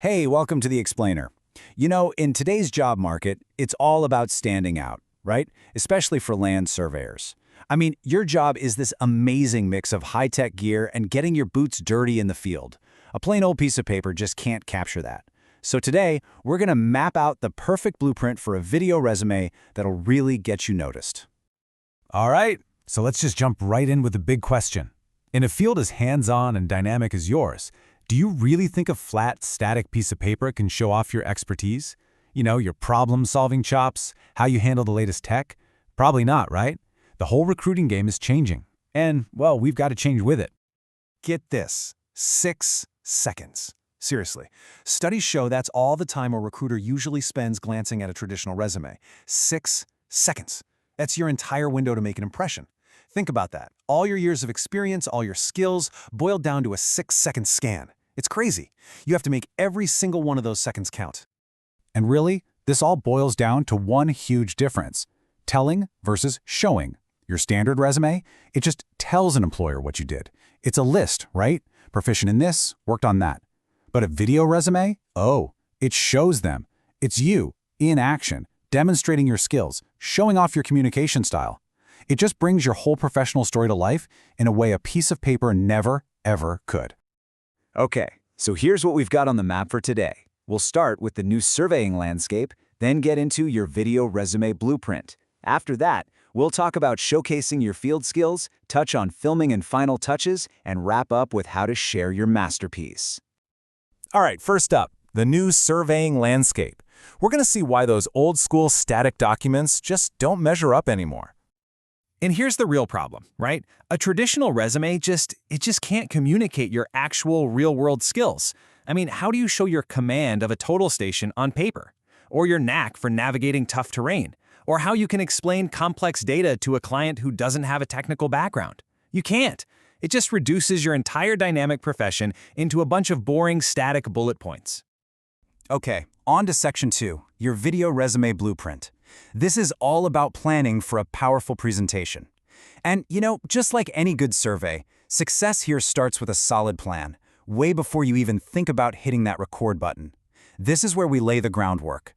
Hey, welcome to the Explainer. You know, in today's job market, it's all about standing out, right? Especially for land surveyors. I mean, your job is this amazing mix of high-tech gear and getting your boots dirty in the field. A plain old piece of paper just can't capture that. So today, we're going to map out the perfect blueprint for a video resume that'll really get you noticed. All right, so let's just jump right in with the big question. In a field as hands-on and dynamic as yours, do you really think a flat, static piece of paper can show off your expertise? You know, your problem-solving chops, how you handle the latest tech? Probably not, right? The whole recruiting game is changing. And, well, we've got to change with it. Get this, 6 seconds. Seriously, studies show that's all the time a recruiter usually spends glancing at a traditional resume. 6 seconds. That's your entire window to make an impression. Think about that. All your years of experience, all your skills, boiled down to a 6-second scan. It's crazy. You have to make every single one of those seconds count. And really, this all boils down to one huge difference: telling versus showing. Your standard resume, it just tells an employer what you did. It's a list, right? Proficient in this, worked on that. But a video resume? Oh, it shows them. It's you, in action, demonstrating your skills, showing off your communication style. It just brings your whole professional story to life in a way a piece of paper never, ever could. Okay, so here's what we've got on the map for today. We'll start with the new surveying landscape, then get into your video resume blueprint. After that, we'll talk about showcasing your field skills, touch on filming and final touches, and wrap up with how to share your masterpiece. All right, first up, the new surveying landscape. We're going to see why those old-school static documents just don't measure up anymore. And here's the real problem, right? A traditional resume just can't communicate your actual real-world skills. I mean, how do you show your command of a total station on paper? Or your knack for navigating tough terrain? Or how you can explain complex data to a client who doesn't have a technical background? You can't. It just reduces your entire dynamic profession into a bunch of boring static bullet points. Okay, on to Section 2, your video resume blueprint. This is all about planning for a powerful presentation. And, you know, just like any good survey, success here starts with a solid plan, way before you even think about hitting that record button. This is where we lay the groundwork.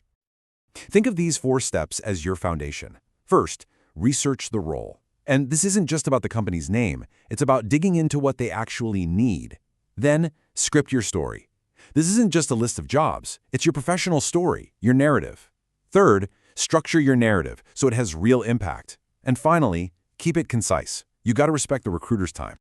Think of these 4 steps as your foundation. First, research the role. And this isn't just about the company's name, it's about digging into what they actually need. Then, script your story. This isn't just a list of jobs, it's your professional story, your narrative. Third, structure your narrative so it has real impact. And finally, keep it concise. You got to respect the recruiter's time.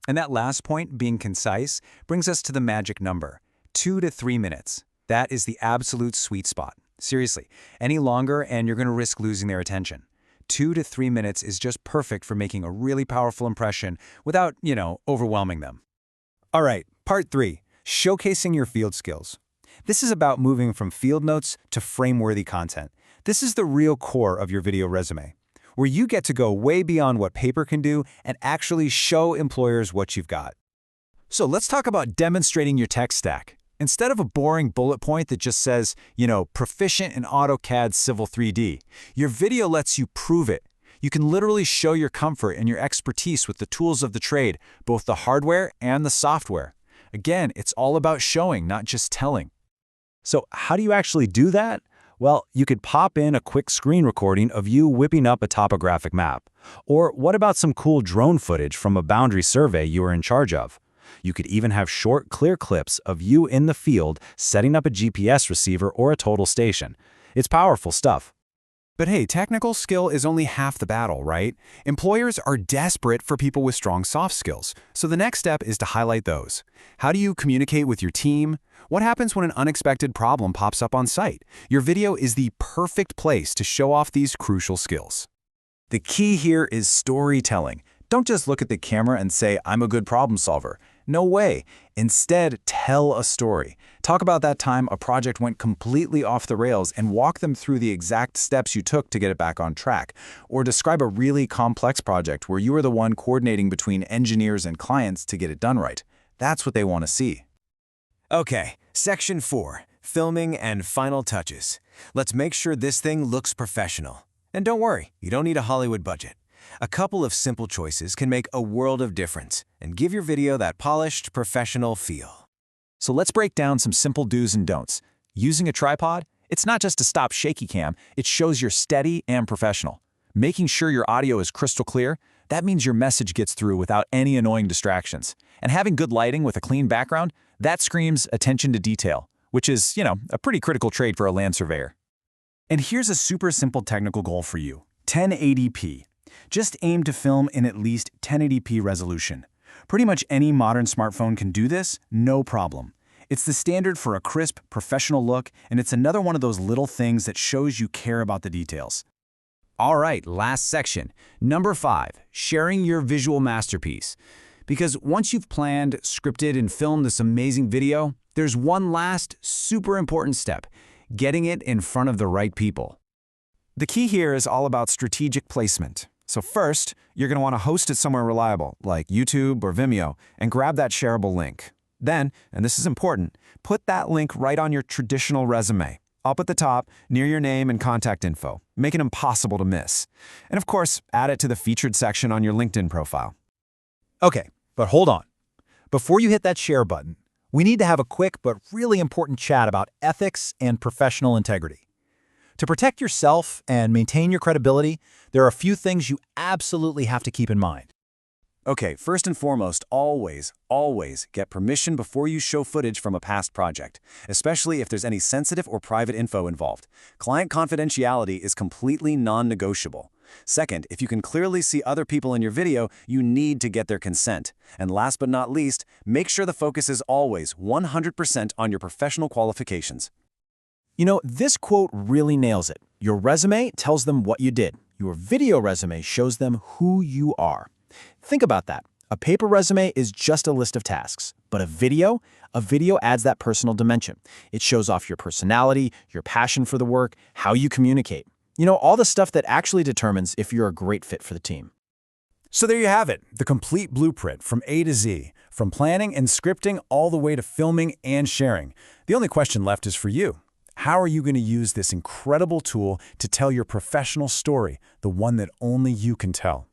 And that last point, being concise, brings us to the magic number, 2 to 3 minutes. That is the absolute sweet spot. Seriously, any longer and you're going to risk losing their attention. 2 to 3 minutes is just perfect for making a really powerful impression without, overwhelming them. All right, part 3, showcasing your field skills. This is about moving from field notes to frame-worthy content. This is the real core of your video resume, where you get to go way beyond what paper can do and actually show employers what you've got. So let's talk about demonstrating your tech stack. Instead of a boring bullet point that just says, proficient in AutoCAD Civil 3D, your video lets you prove it. You can literally show your comfort and your expertise with the tools of the trade, both the hardware and the software. Again, it's all about showing, not just telling. So how do you actually do that? Well, you could pop in a quick screen recording of you whipping up a topographic map. Or what about some cool drone footage from a boundary survey you were in charge of? You could even have short, clear clips of you in the field setting up a GPS receiver or a total station. It's powerful stuff. But hey, technical skill is only half the battle, right? Employers are desperate for people with strong soft skills, so the next step is to highlight those. How do you communicate with your team? What happens when an unexpected problem pops up on site? Your video is the perfect place to show off these crucial skills. The key here is storytelling. Don't just look at the camera and say, "I'm a good problem solver." No way. Instead, tell a story. Talk about that time a project went completely off the rails and walk them through the exact steps you took to get it back on track. Or describe a really complex project where you were the one coordinating between engineers and clients to get it done right. That's what they want to see. Okay, Section 4, filming and final touches. Let's make sure this thing looks professional. And don't worry, you don't need a Hollywood budget. A couple of simple choices can make a world of difference and give your video that polished, professional feel. So let's break down some simple do's and don'ts. Using a tripod, it's not just to stop shaky cam, it shows you're steady and professional. Making sure your audio is crystal clear, that means your message gets through without any annoying distractions. And having good lighting with a clean background, that screams attention to detail, which is, a pretty critical trait for a land surveyor. And here's a super simple technical goal for you, 1080p. Just aim to film in at least 1080p resolution. Pretty much any modern smartphone can do this, no problem. It's the standard for a crisp, professional look, and it's another one of those little things that shows you care about the details. All right, last section. Number 5, sharing your visual masterpiece. Because once you've planned, scripted, and filmed this amazing video, there's one last super important step, getting it in front of the right people. The key here is all about strategic placement. So first, you're going to want to host it somewhere reliable, like YouTube or Vimeo, and grab that shareable link. Then, and this is important, put that link right on your traditional resume, up at the top, near your name and contact info. Make it impossible to miss. And of course, add it to the featured section on your LinkedIn profile. Okay, but hold on. Before you hit that share button, we need to have a quick but really important chat about ethics and professional integrity. To protect yourself and maintain your credibility, there are a few things you absolutely have to keep in mind. Okay, first and foremost, always get permission before you show footage from a past project, especially if there's any sensitive or private info involved. Client confidentiality is completely non-negotiable. Second, if you can clearly see other people in your video, you need to get their consent. And last but not least, make sure the focus is always 100% on your professional qualifications. This quote really nails it. Your resume tells them what you did. Your video resume shows them who you are. Think about that. A paper resume is just a list of tasks, but a video adds that personal dimension. It shows off your personality, your passion for the work, how you communicate. All the stuff that actually determines if you're a great fit for the team. So there you have it, the complete blueprint from A to Z, from planning and scripting all the way to filming and sharing. The only question left is for you. How are you going to use this incredible tool to tell your professional story, the one that only you can tell?